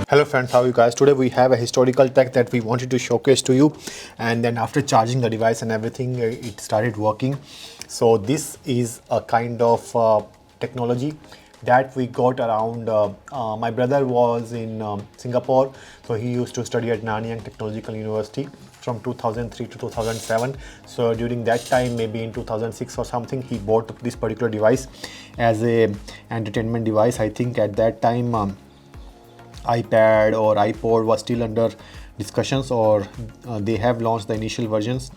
Hello friends, how are you guys? Today we have a historical tech that we wanted to showcase to you, and then after charging the device and everything, it started working. So this is a kind of technology that we got around. My brother was in Singapore, so he used to study at Nanyang Technological University from 2003 to 2007. So during that time, maybe in 2006 or something, he bought this particular device as a entertainment device. I think at that time iPad or iPod was still under discussions, or they have launched the initial versions.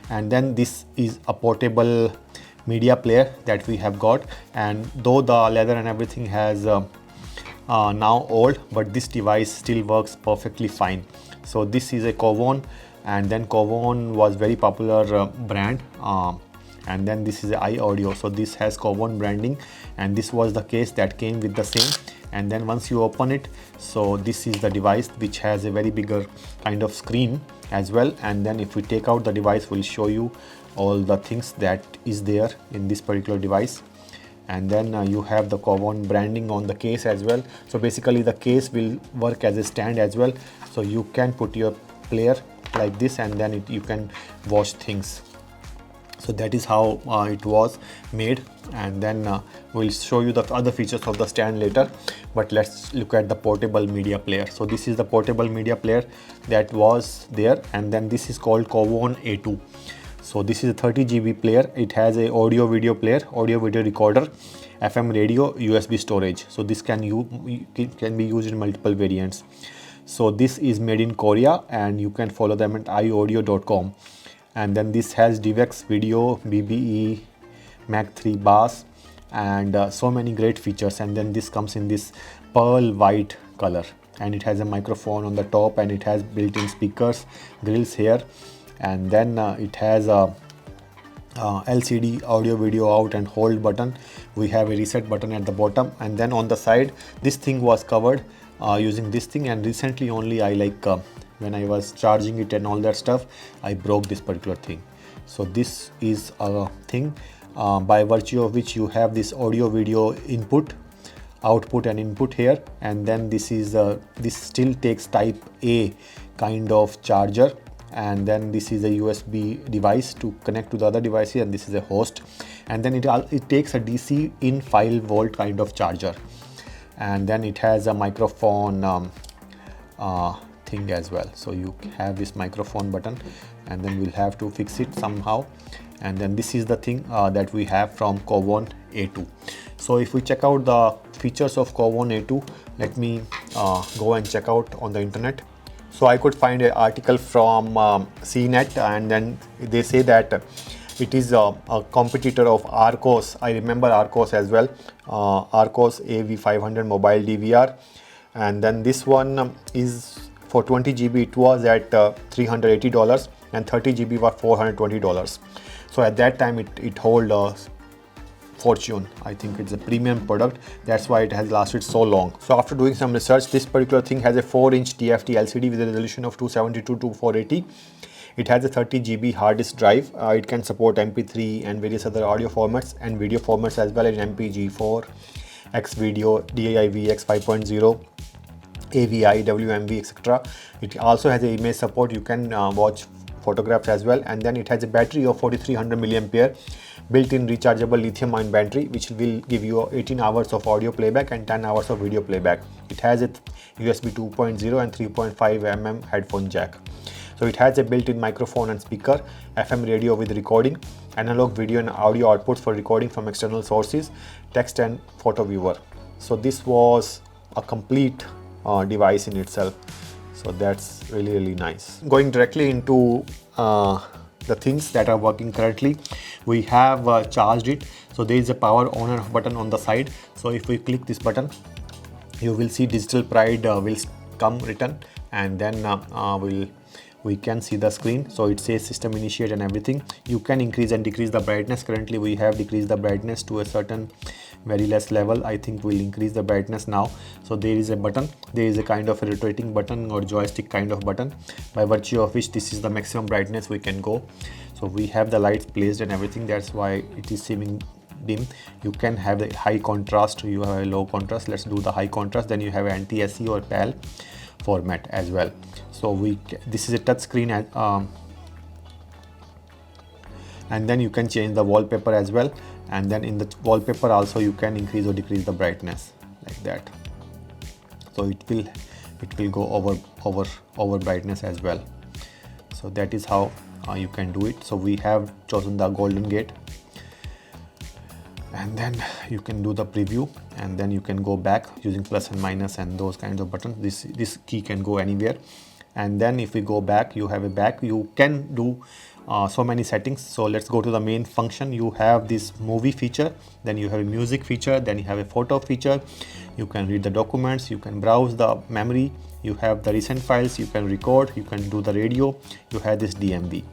And then this is a portable media player that we have got, and though the leather and everything has now old, but this device still works perfectly fine. So this is a Cowon, and then Cowon was very popular brand, and then this is a iAudio. So this has Cowon branding, and this was the case that came with the same. And then once you open it, so this is the device which has a very bigger kind of screen as well. And then if we take out the device, we'll show you all the things that is there in this particular device. And then you have the Cowon branding on the case as well. So basically the case will work as a stand as well, so you can put your player like this, and then you can watch things. So that is how it was made, and then we'll show you the other features of the stand later. But let's look at the portable media player. So this is the portable media player that was there, and then this is called Cowon A2. So this is a 30 GB player. It has a audio video player, audio video recorder, FM radio, USB storage. So this can be used in multiple variants. So this is made in Korea, and you can follow them at iaudio.com. And then this has DivX video, BBE, Mac 3 bass, and so many great features. And then this comes in this pearl white color, and it has a microphone on the top, and it has built-in speakers, grills here, and then it has a LCD audio video out and hold button. We have a reset button at the bottom, and then on the side this thing was covered using this thing. And recently only I when I was charging it and all that stuff, I broke this particular thing. So this is a thing by virtue of which you have this audio video input, output and input here. And then this is this still takes type A kind of charger, and then this is a USB device to connect to the other devices, and this is a host. And then it takes a DC in 5 volt kind of charger, and then it has a microphone thing as well. So you have this microphone button, and then we'll have to fix it somehow. And then this is the thing that we have from Cowon A2. So if we check out the features of Cowon A2, let me go and check out on the internet. So I could find an article from CNET, and then they say that it is a competitor of Arcos. I remember Arcos as well, Arcos AV500 mobile DVR. And then this one is for 20 GB, it was at $380, and 30 GB was $420. So at that time it hold a fortune. I think it's a premium product, that's why it has lasted so long. So after doing some research, this particular thing has a 4-inch TFT LCD with a resolution of 272 to 480. It has a 30 GB hard disk drive. It can support MP3 and various other audio formats and video formats as well, in MPG4, X-Video, DAI-VX 5.0, AVI, WMV, etc. It also has a image support. You can watch photographs as well. And then it has a battery of 4300 milliampere, built-in rechargeable lithium-ion battery, which will give you 18 hours of audio playback and 10 hours of video playback. It has a USB 2.0 and 3.5 mm headphone jack. So it has a built-in microphone and speaker, FM radio with recording, analog video and audio outputs for recording from external sources, text and photo viewer. So this was a complete device in itself. So that's really nice. Going directly into the things that are working currently, we have charged it. So there is a power on and off button on the side. So if we click this button, you will see Digital Pride will come written, and then we can see the screen. So it says system initiate and everything. You can increase and decrease the brightness. Currently we have decreased the brightness to a certain very less level. I think we'll increase the brightness now. So there is a button, there is a kind of a rotating button or joystick kind of button, by virtue of which this is the maximum brightness we can go. So we have the lights placed and everything, that's why it is seeming dim. You can have the high contrast, you have a low contrast. Let's do the high contrast. Then you have anti-SE or PAL. format as well. So this is a touch screen, and then you can change the wallpaper as well, and then in the wallpaper also you can increase or decrease the brightness like that. So it will go over brightness as well. So that is how you can do it. So we have chosen the golden gate, and then you can do the preview, and then you can go back using plus and minus and those kinds of buttons. This key can go anywhere. And then if we go back, you have a back, you can do so many settings. So let's go to the main function. You have this movie feature, then you have a music feature, then you have a photo feature. You can read the documents, you can browse the memory, you have the recent files, you can record, you can do the radio, you have this DMV.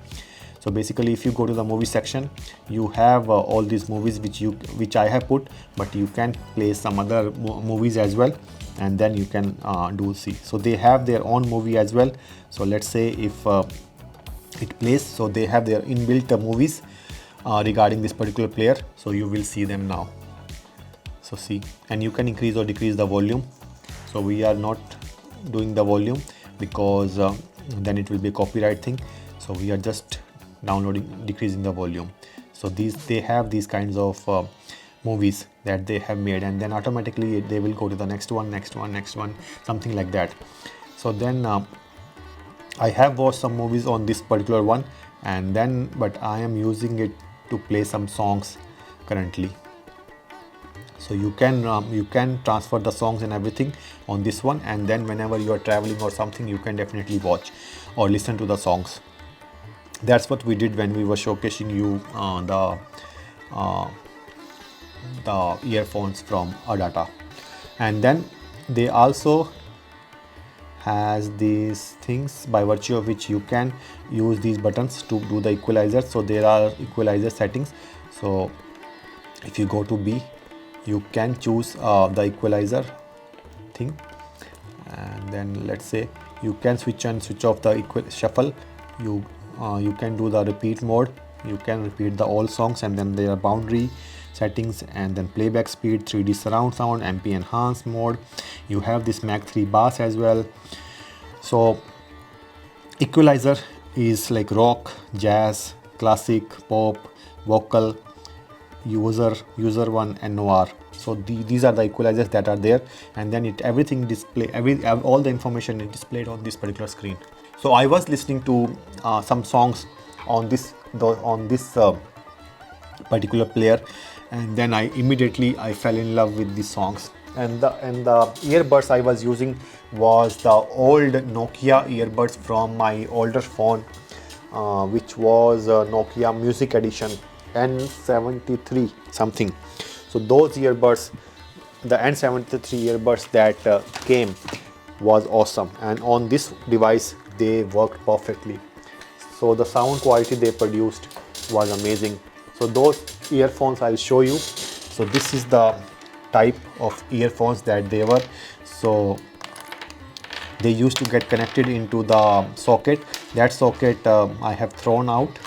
So basically, if you go to the movie section, you have all these movies which I have put, but you can play some other movies as well, and then you can do see. So they have their own movie as well. So let's say if it plays, so they have their inbuilt movies regarding this particular player. So you will see them now. So see, and you can increase or decrease the volume. So we are not doing the volume because then it will be a copyright thing. So we are just decreasing the volume. So they have these kinds of movies that they have made, and then automatically they will go to the next one, something like that. So then I have watched some movies on this particular one, and then but I am using it to play some songs currently. So you can transfer the songs and everything on this one, and then whenever you are traveling or something, you can definitely watch or listen to the songs. That's what we did when we were showcasing you the earphones from Adata. And then they also has these things by virtue of which you can use these buttons to do the equalizer. So there are equalizer settings. So if you go to B, you can choose the equalizer thing, and then let's say you can switch on switch off the shuffle. You can do the repeat mode, you can repeat the all songs, and then there are boundary settings, and then playback speed, 3D surround sound, MP enhanced mode. You have this Mac 3 bass as well. So equalizer is like rock, jazz, classic, pop, vocal, user one, and noir. So these are the equalizers that are there, and then everything display all the information is displayed on this particular screen. So I was listening to some songs on this particular player, and then I fell in love with these songs. And the earbuds I was using was the old Nokia earbuds from my older phone, which was Nokia Music Edition N73 something. So those earbuds, the N73 earbuds that came was awesome, and on this device they worked perfectly. So the sound quality they produced was amazing. So those earphones I'll show you. So this is the type of earphones that they were. So they used to get connected into the socket. That socket I have thrown out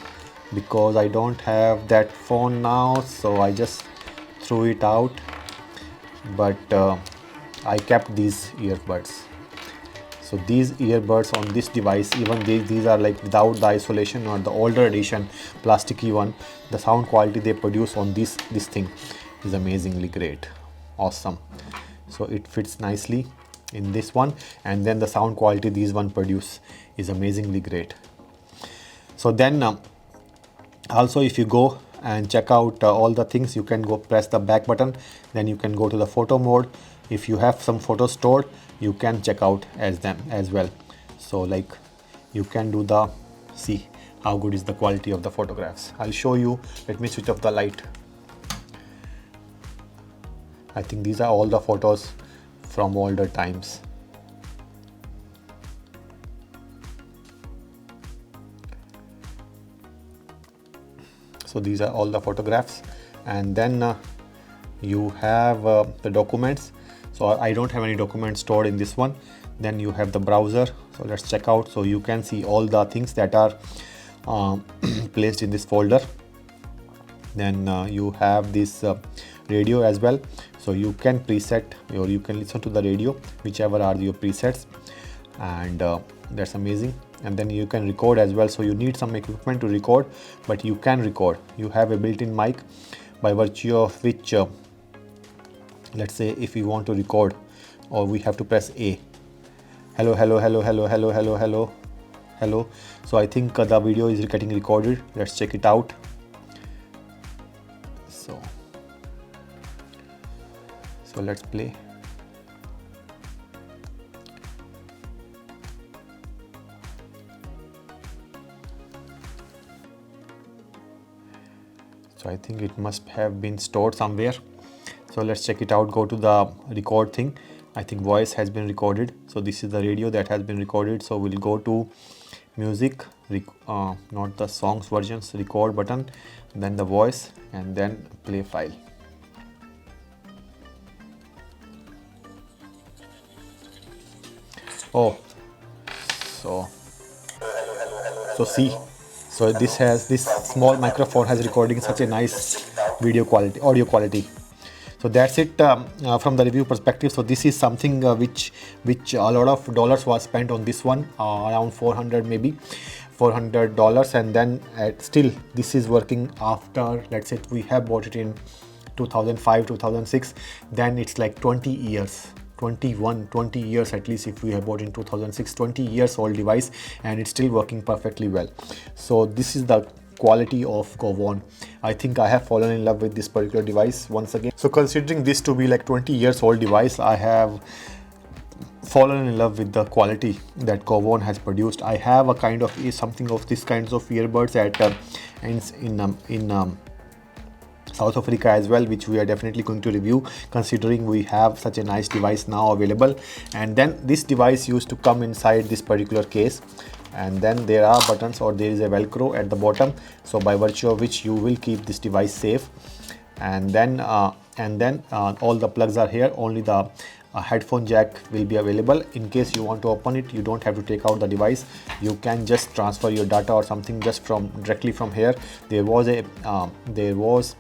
because I don't have that phone now, so I just threw it out, but I kept these earbuds. So these earbuds on this device, even these are like without the isolation or the older edition plasticky one, the sound quality they produce on this thing is amazingly great, awesome. So it fits nicely in this one, and then the sound quality these one produce is amazingly great. So then also if you go and check out all the things, you can go press the back button, then you can go to the photo mode. If you have some photos stored, you can check out them as well. So like you can do see how good is the quality of the photographs. I'll show you. Let me switch off the light. I think these are all the photos from older times. So these are all the photographs, and then you have the documents. So I don't have any documents stored in this one. Then you have the browser. So let's check out. So you can see all the things that are placed in this folder. Then you have this radio as well. So you can preset, or you can listen to the radio, whichever are your presets. and that's amazing. And then you can record as well, so you need some equipment to record, but you can record. You have a built-in mic, by virtue of which let's say if you want to record, or we have to press A. Hello, hello, hello, hello, hello, hello, hello, hello. So I think the video is getting recorded. Let's check it out. So let's play. So I think it must have been stored somewhere. So let's check it out. Go to the record thing. I think voice has been recorded. So this is the radio that has been recorded. So we'll go to music, not the songs versions, record button, then the voice, and then play file. Oh, so see, so this small microphone has recording such a nice video quality, audio quality. So that's it from the review perspective. So this is something which a lot of dollars was spent on this one, around 400 maybe $400, and then still this is working after, let's say we have bought it in 2005 2006, then it's like 20 years 20 years at least. If we have bought in 2006, 20 years old device, and it's still working perfectly well. So this is the quality of Cowon. I think I have fallen in love with this particular device once again. So considering this to be like 20 years old device, I have fallen in love with the quality that Cowon has produced. I have a kind of something of this kinds of earbuds at in South Africa as well, which we are definitely going to review, considering we have such a nice device now available. And then this device used to come inside this particular case, and then there are buttons, or there is a velcro at the bottom, so by virtue of which you will keep this device safe. And then all the plugs are here. Only the headphone jack will be available. In case you want to open it, you don't have to take out the device. You can just transfer your data or something just directly from here. There was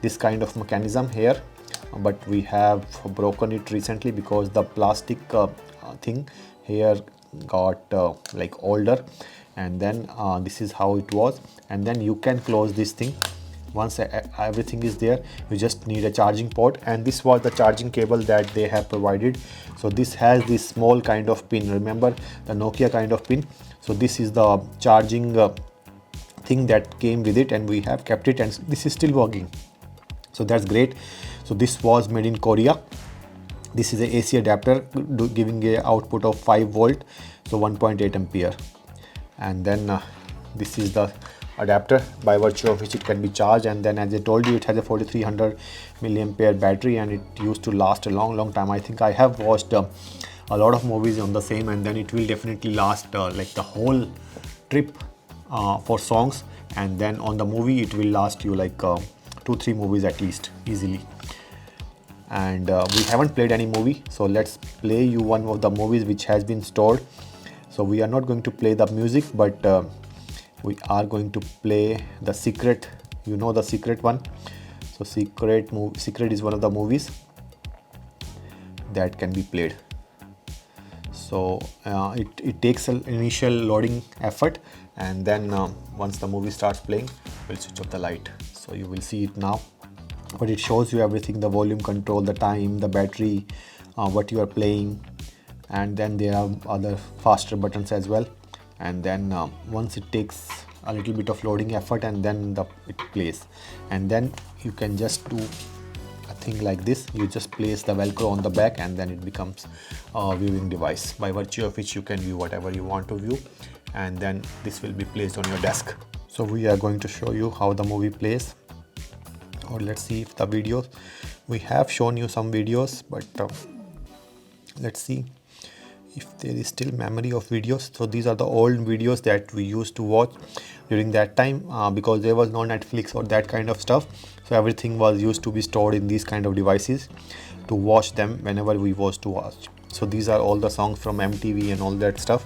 this kind of mechanism here, but we have broken it recently because the plastic thing here got like older. And then this is how it was. And then you can close this thing. Once everything is there, you just need a charging port, and this was the charging cable that they have provided. So this has this small kind of pin, remember the Nokia kind of pin. So this is the charging thing that came with it, and we have kept it, and this is still working. So that's great. So this was made in Korea. This is a AC adapter giving a output of 5 volt, so 1.8 ampere. And then this is the adapter by virtue of which it can be charged. And then, as I told you, it has a 4300 milliampere battery, and it used to last a long time. I think I have watched a lot of movies on the same, and then it will definitely last like the whole trip for songs. And then on the movie it will last you like 2-3 movies at least easily. And we haven't played any movie, so let's play you one of the movies which has been stored. So we are not going to play the music, but we are going to play the Secret. You know the Secret one. So Secret is one of the movies that can be played. So it takes an initial loading effort, and then once the movie starts playing, we'll switch off the light. So you will see it now, but it shows you everything: the volume control, the time, the battery, what you are playing, and then there are other faster buttons as well. And then once it takes a little bit of loading effort, and then it plays. And then you can just do a thing like this. You just place the velcro on the back, and then it becomes a viewing device, by virtue of which you can view whatever you want to view. And then this will be placed on your desk. So we are going to show you how the movie plays, or let's see if the videos, we have shown you some videos, but let's see if there is still memory of videos. So these are the old videos that we used to watch during that time, because there was no Netflix or that kind of stuff. So everything was used to be stored in these kind of devices to watch them whenever we was to watch. So these are all the songs from MTV and all that stuff.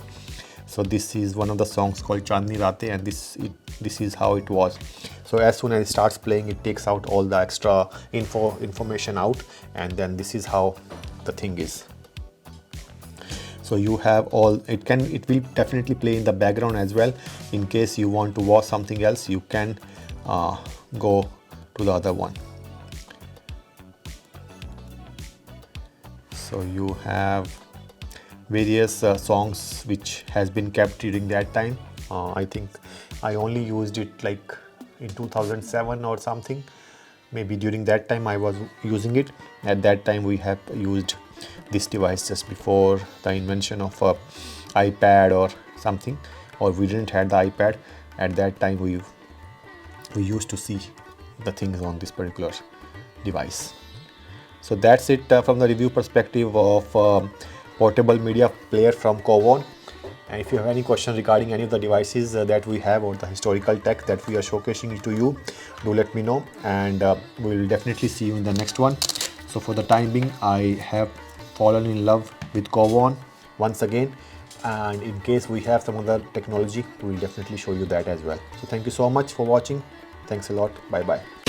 So this is one of the songs called Chandni Rate, and this is how it was. So as soon as it starts playing, it takes out all the extra information out, and then this is how the thing is. So you have all, it will definitely play in the background as well. In case you want to watch something else, you can go to the other one. So you have various songs which has been kept during that time. I think I only used it like in 2007 or something. Maybe during that time I was using it. At that time we have used this device just before the invention of iPad or something, or we didn't have the iPad. At that time we used to see the things on this particular device. So that's it from the review perspective of portable media player from Cowon. And if you have any question regarding any of the devices that we have, or the historical tech that we are showcasing to you, do let me know, and we will definitely see you in the next one. So for the time being, I have fallen in love with Cowon once again, and in case we have some other technology, we will definitely show you that as well. So thank you so much for watching. Thanks a lot. Bye bye.